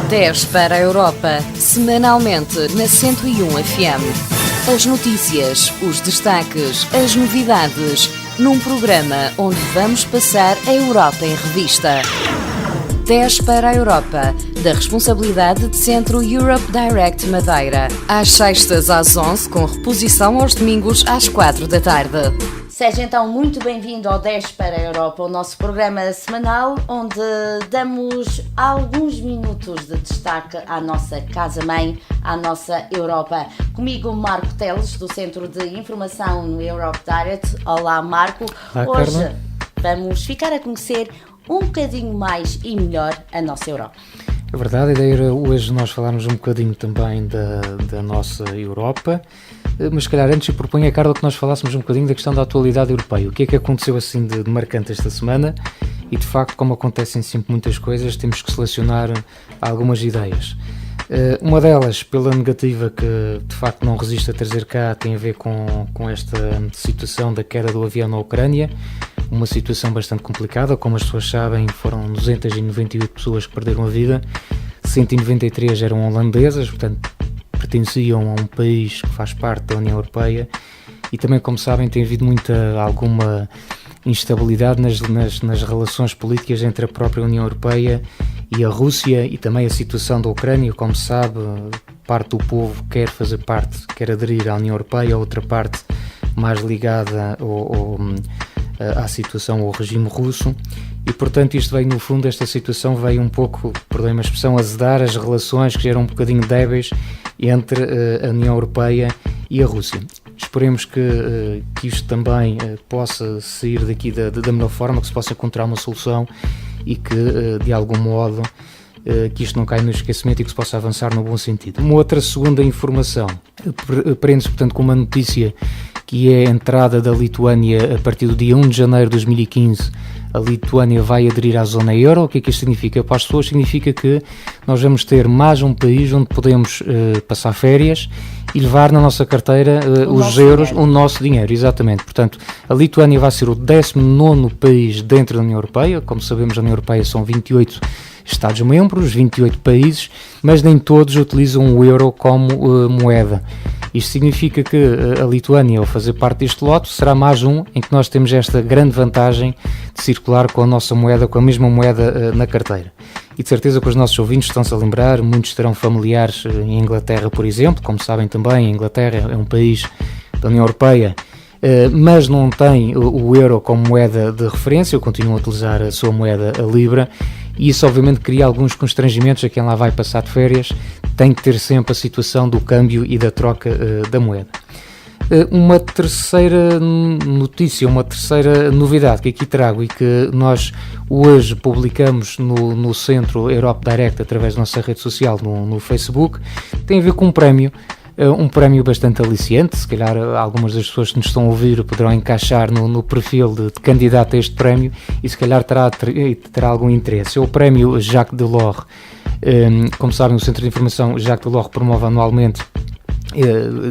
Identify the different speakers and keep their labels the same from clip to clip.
Speaker 1: 10 para a Europa, semanalmente na 101 FM. As notícias, os destaques, as novidades, num programa onde vamos passar a Europa em revista. 10 para a Europa, da responsabilidade de Centro Europe Direct Madeira. Às sextas às 11, com reposição aos domingos às 4 da tarde.
Speaker 2: Seja então muito bem-vindo ao 10 para a Europa, o nosso programa semanal onde damos alguns minutos de destaque à nossa casa-mãe, à nossa Europa. Comigo Marco Teles, do Centro de Informação no Europe Direct. Olá Marco.
Speaker 3: Olá,
Speaker 2: hoje
Speaker 3: Carla.
Speaker 2: Vamos ficar a conhecer um bocadinho mais e melhor a nossa Europa.
Speaker 3: É verdade, a ideia era hoje nós falarmos um bocadinho também da nossa Europa, mas se calhar antes eu proponho a Carla que nós falássemos um bocadinho da questão da atualidade europeia. O que é que aconteceu assim de marcante esta semana? E de facto, como acontecem sempre muitas coisas, temos que selecionar algumas ideias. Uma delas, pela negativa que de facto não resiste a trazer cá, tem a ver com esta situação da queda do avião na Ucrânia. Uma situação bastante complicada, como as pessoas sabem, foram 298 pessoas que perderam a vida, 193 eram holandesas, portanto pertenciam a um país que faz parte da União Europeia, e também, como sabem, tem havido alguma instabilidade nas relações políticas entre a própria União Europeia e a Rússia, e também a situação da Ucrânia. Como se sabe, parte do povo quer fazer parte, quer aderir à União Europeia, a outra parte mais ligada à situação, ao regime russo, e portanto isto veio, no fundo, esta situação veio um pouco, perdoem-me a expressão, azedar as relações que já eram um bocadinho débeis entre a União Europeia e a Rússia. Esperemos que isto também possa sair daqui da melhor forma, que se possa encontrar uma solução e que, de algum modo, que isto não caia no esquecimento e que se possa avançar no bom sentido. Uma outra segunda informação prende-se, portanto, com uma notícia que é a entrada da Lituânia a partir do dia 1 de janeiro de 2015. A Lituânia vai aderir à zona euro. O que é que isto significa? Para as pessoas significa que nós vamos ter mais um país onde podemos passar férias e levar na nossa carteira os euros, o nosso dinheiro, exatamente. Portanto, a Lituânia vai ser o 19º país dentro da União Europeia. Como sabemos, a União Europeia são 28 Estados-membros, 28 países, mas nem todos utilizam o euro como moeda. Isto significa que a Lituânia, ao fazer parte deste lote, será mais um em que nós temos esta grande vantagem de circular com a nossa moeda, com a mesma moeda na carteira. E de certeza que os nossos ouvintes estão-se a lembrar, muitos terão familiares em Inglaterra, por exemplo. Como sabem também, a Inglaterra é um país da União Europeia, mas não tem o euro como moeda de referência, continuam a utilizar a sua moeda, a libra, e isso obviamente cria alguns constrangimentos a quem lá vai passar de férias. Tem que ter sempre a situação do câmbio e da troca da moeda. Uma terceira notícia, uma terceira novidade que aqui trago e que nós hoje publicamos no Centro Europe Direct através da nossa rede social no Facebook, tem a ver com um prémio bastante aliciante. Se calhar algumas das pessoas que nos estão a ouvir poderão encaixar no perfil de candidato a este prémio e se calhar terá algum interesse. É o prémio Jacques Delors. Como sabem, o Centro de Informação Jacques Delors promove anualmente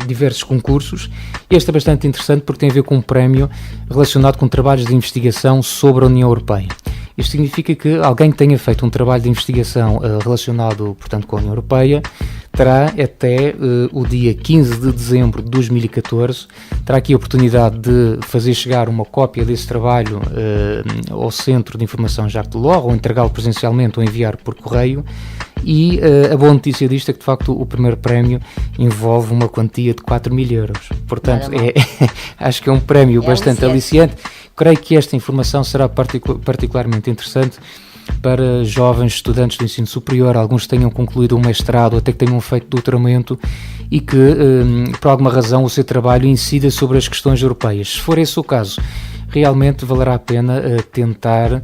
Speaker 3: diversos concursos. Este é bastante interessante porque tem a ver com um prémio relacionado com trabalhos de investigação sobre a União Europeia. Isto significa que alguém que tenha feito um trabalho de investigação relacionado, portanto, com a União Europeia, terá até o dia 15 de dezembro de 2014, terá aqui a oportunidade de fazer chegar uma cópia desse trabalho ao Centro de Informação Jacques Delors, ou entregá-lo presencialmente ou enviar por correio. E a boa notícia disto é que, de facto, o primeiro prémio envolve uma quantia de 4.000 euros. Portanto, acho que é um prémio bastante aliciante. Creio que esta informação será particularmente interessante para jovens estudantes do ensino superior, alguns que tenham concluído um mestrado, até que tenham feito doutoramento e que, por alguma razão, o seu trabalho incida sobre as questões europeias. Se for esse o caso, realmente valerá a pena tentar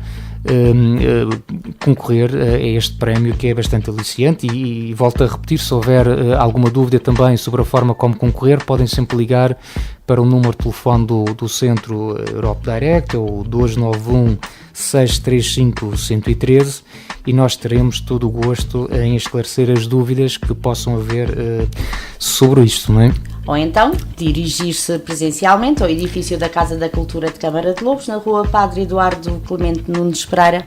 Speaker 3: concorrer a este prémio, que é bastante aliciante. E volto a repetir, se houver alguma dúvida também sobre a forma como concorrer, podem sempre ligar para o número de telefone do Centro Europe Direct, ou 291 635 113, e nós teremos todo o gosto em esclarecer as dúvidas que possam haver sobre isto, não é?
Speaker 2: Ou então dirigir-se presencialmente ao edifício da Casa da Cultura de Câmara de Lobos, na rua Padre Eduardo Clemente Nunes Pereira.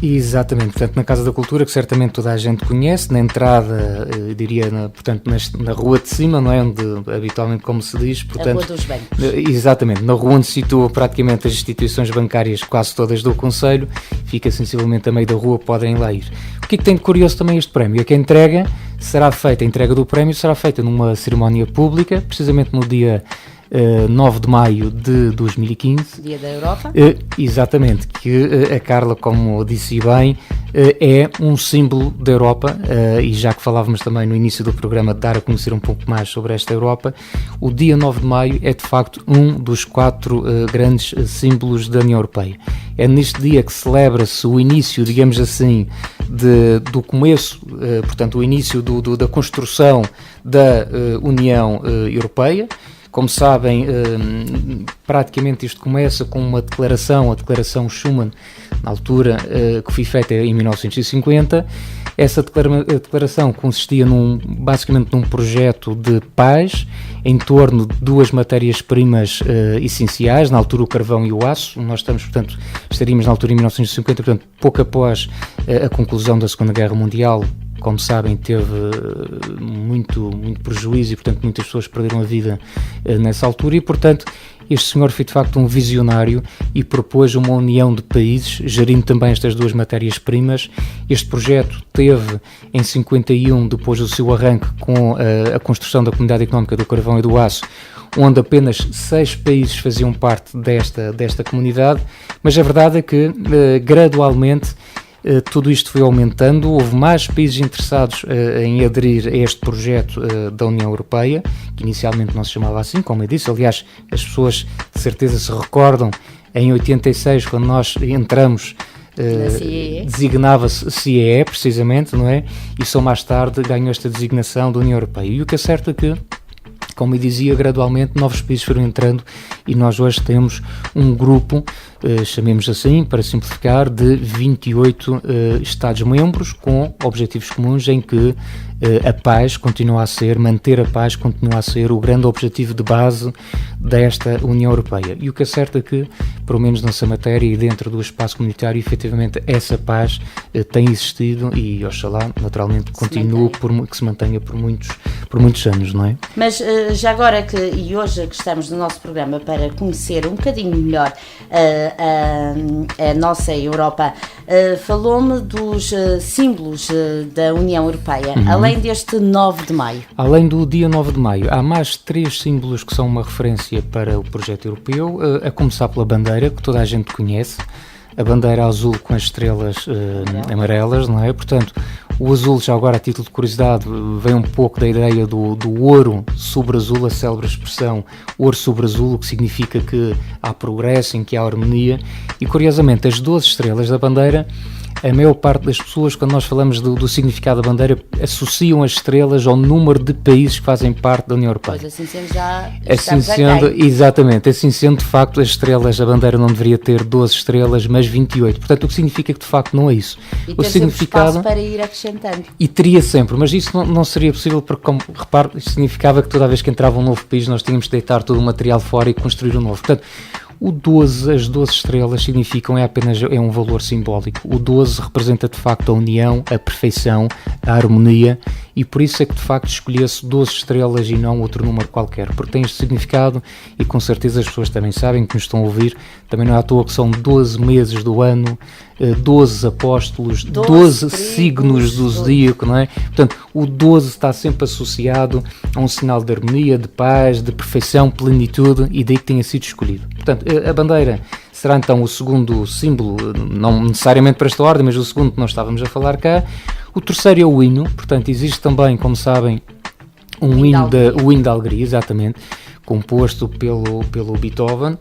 Speaker 3: Exatamente, portanto na Casa da Cultura, que certamente toda a gente conhece, na entrada, diria, portanto na rua de cima, não é? Onde habitualmente, como se diz, portanto,
Speaker 2: a Rua dos Bancos.
Speaker 3: Exatamente, na rua onde se situam praticamente as instituições bancárias quase todas do Concelho, fica sensivelmente a meio da rua, podem lá ir. O que é que tem de curioso também este prémio? É que a entrega do prémio será feita numa cerimónia pública, precisamente no dia 9 de maio de 2015.
Speaker 2: Dia da Europa.
Speaker 3: Exatamente, que a Carla, como disse bem, é um símbolo da Europa, e já que falávamos também no início do programa de dar a conhecer um pouco mais sobre esta Europa, o dia 9 de maio é de facto um dos 4 grandes símbolos da União Europeia. É neste dia que celebra-se o início, digamos assim, do começo, portanto o início da construção da União Europeia. Como sabem, praticamente isto começa com uma declaração, a Declaração Schuman, na altura, que foi feita em 1950. Essa declaração consistia basicamente num projeto de paz em torno de 2 matérias-primas essenciais, na altura o carvão e o aço. Nós estaríamos na altura em 1950, portanto, pouco após a conclusão da Segunda Guerra Mundial. Como sabem, teve muito prejuízo e, portanto, muitas pessoas perderam a vida nessa altura e, portanto, este senhor foi de facto um visionário e propôs uma união de países, gerindo também estas 2 matérias-primas. Este projeto teve, em 51, depois do seu arranque com a construção da Comunidade Económica do Carvão e do Aço, onde apenas 6 países faziam parte desta comunidade, mas a verdade é que, gradualmente, tudo isto foi aumentando, houve mais países interessados em aderir a este projeto da União Europeia, que inicialmente não se chamava assim, como eu disse. Aliás, as pessoas de certeza se recordam, em 86, quando nós entramos, designava-se CEE, precisamente, não é? E só mais tarde ganhou esta designação da União Europeia. E o que é certo é que, como eu dizia, gradualmente novos países foram entrando e nós hoje temos um grupo, chamemos assim, para simplificar, de 28 Estados-membros com objetivos comuns em que manter a paz continua a ser o grande objetivo de base desta União Europeia. E o que é certo é que, pelo menos nessa matéria e dentro do espaço comunitário, efetivamente essa paz tem existido e, oxalá, naturalmente, que se mantenha por muitos anos, não é?
Speaker 2: Mas já agora e hoje que estamos no nosso programa para conhecer um bocadinho melhor a nossa Europa, falou-me dos símbolos da União Europeia, além deste 9 de maio.
Speaker 3: Além do dia 9 de maio, há mais 3 símbolos que são uma referência para o projeto europeu, a começar pela bandeira, que toda a gente conhece, a bandeira azul com as estrelas amarelas, não é? Portanto, o azul, já agora a título de curiosidade, vem um pouco da ideia do ouro sobre azul, a célebre expressão ouro sobre azul, o que significa que há progresso, em que há harmonia, e curiosamente as 12 estrelas da bandeira, a maior parte das pessoas, quando nós falamos do significado da bandeira, associam as estrelas ao número de países que fazem parte da União Europeia.
Speaker 2: Pois, assim sendo já
Speaker 3: exatamente, assim sendo, de facto, as estrelas, a bandeira não deveria ter 12 estrelas, mas 28. Portanto, o que significa que, de facto, não é isso.
Speaker 2: E
Speaker 3: o
Speaker 2: ter
Speaker 3: significado
Speaker 2: espaço para ir acrescentando.
Speaker 3: E teria sempre, mas isso não seria possível porque, como repare, isso significava que toda vez que entrava um novo país nós tínhamos de deitar todo o material fora e construir um novo. Portanto, as 12 estrelas significam, é um valor simbólico. O 12 representa de facto a união, a perfeição, a harmonia, e por isso é que de facto escolhesse 12 estrelas e não outro número qualquer, porque tem este significado e com certeza as pessoas também sabem, que nos estão a ouvir, também não é à toa que são 12 meses do ano, 12 apóstolos, 12 signos do zodíaco, não é? Portanto, o 12 está sempre associado a um sinal de harmonia, de paz, de perfeição, plenitude, e daí que tenha sido escolhido. Portanto, a bandeira será então o segundo símbolo, não necessariamente para esta ordem, mas o segundo que nós estávamos a falar cá. O terceiro é o hino, portanto existe também, como sabem, o hino da alegria, exatamente, composto pelo Beethoven,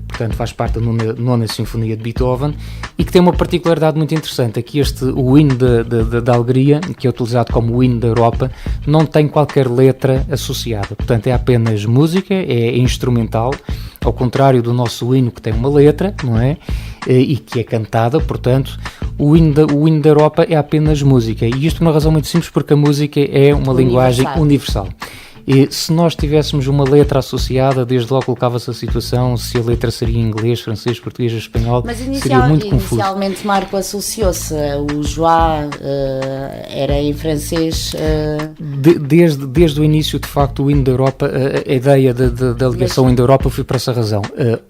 Speaker 3: portanto faz parte da nona Sinfonia de Beethoven, e que tem uma particularidade muito interessante. Aqui o hino da alegria, que é utilizado como o hino da Europa, não tem qualquer letra associada, portanto é apenas música, é instrumental, ao contrário do nosso hino que tem uma letra, não é? E que é cantada, portanto o hino da Europa é apenas música, e isto por uma razão muito simples, porque a música é uma linguagem universal. E se nós tivéssemos uma letra associada, desde logo colocava-se a situação se a letra seria em inglês, francês, português ou espanhol, seria muito confuso.
Speaker 2: Inicialmente Marco associou-se, o Joá era em francês.
Speaker 3: Desde o início, de facto, o hino da Europa, a ideia da ligação hino da Europa foi por essa razão,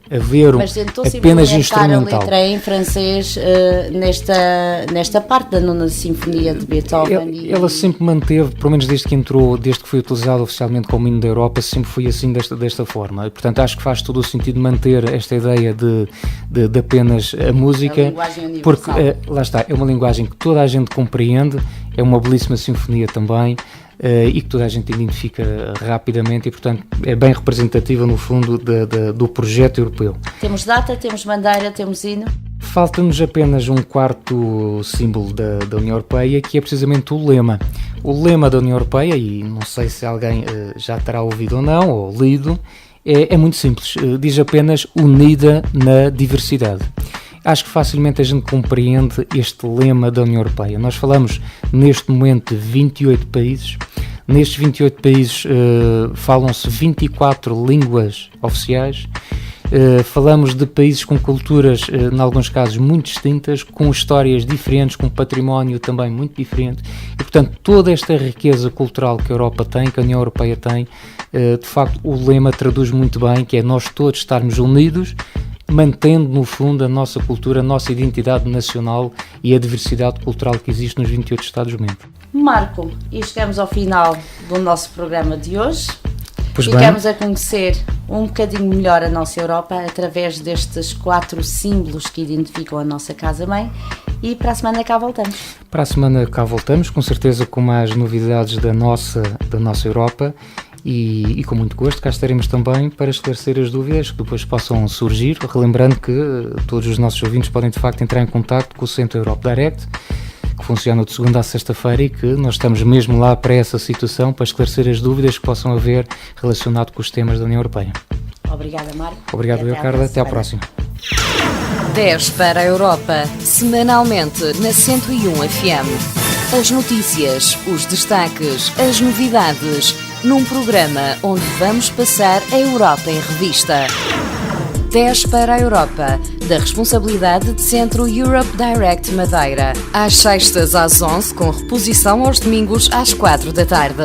Speaker 3: haver apenas instrumental.
Speaker 2: A letra em francês nesta parte da nona sinfonia de Beethoven.
Speaker 3: Ela sempre manteve, pelo menos desde que foi utilizado oficialmente como hino da Europa, sempre foi assim desta forma. Portanto, acho que faz todo o sentido manter esta ideia de apenas a música, porque lá está, é uma linguagem que toda a gente compreende, é uma belíssima sinfonia também, e que toda a gente identifica rapidamente e, portanto, é bem representativa, no fundo, do projeto europeu.
Speaker 2: Temos data, temos bandeira, temos hino.
Speaker 3: Falta-nos apenas um quarto símbolo da União Europeia, que é precisamente o lema. O lema da União Europeia, e não sei se alguém já terá ouvido ou não, ou lido, é muito simples, diz apenas unida na diversidade. Acho que facilmente a gente compreende este lema da União Europeia. Nós falamos neste momento de 28 países. Nestes 28 países falam-se 24 línguas oficiais. Falamos de países com culturas, em alguns casos, muito distintas, com histórias diferentes, com património também muito diferente. E, portanto, toda esta riqueza cultural que a Europa tem, que a União Europeia tem, de facto, o lema traduz muito bem, que é nós todos estarmos unidos, mantendo, no fundo, a nossa cultura, a nossa identidade nacional e a diversidade cultural que existe nos 28 Estados-membros.
Speaker 2: Marco, e chegamos ao final do nosso programa de hoje.
Speaker 3: Pois
Speaker 2: Ficamos
Speaker 3: bem.
Speaker 2: a conhecer um bocadinho melhor a nossa Europa através destes 4 símbolos que identificam a nossa casa-mãe, e para a semana cá voltamos.
Speaker 3: Para a semana cá voltamos, com certeza com mais novidades da nossa Europa. E com muito gosto cá estaremos também para esclarecer as dúvidas que depois possam surgir, relembrando que todos os nossos ouvintes podem de facto entrar em contacto com o Centro Europe Direct, que funciona de segunda a sexta-feira, e que nós estamos mesmo lá para essa situação, para esclarecer as dúvidas que possam haver relacionado com os temas da União Europeia.
Speaker 2: Obrigada, Marco.
Speaker 3: Obrigado, Carla. Até à próxima.
Speaker 1: 10 para a Europa, semanalmente na 101 FM. As notícias, os destaques, as novidades, num programa onde vamos passar a Europa em revista. 10 para a Europa, da responsabilidade de Centro Europe Direct Madeira. Às sextas às 11, com reposição aos domingos às 4 da tarde.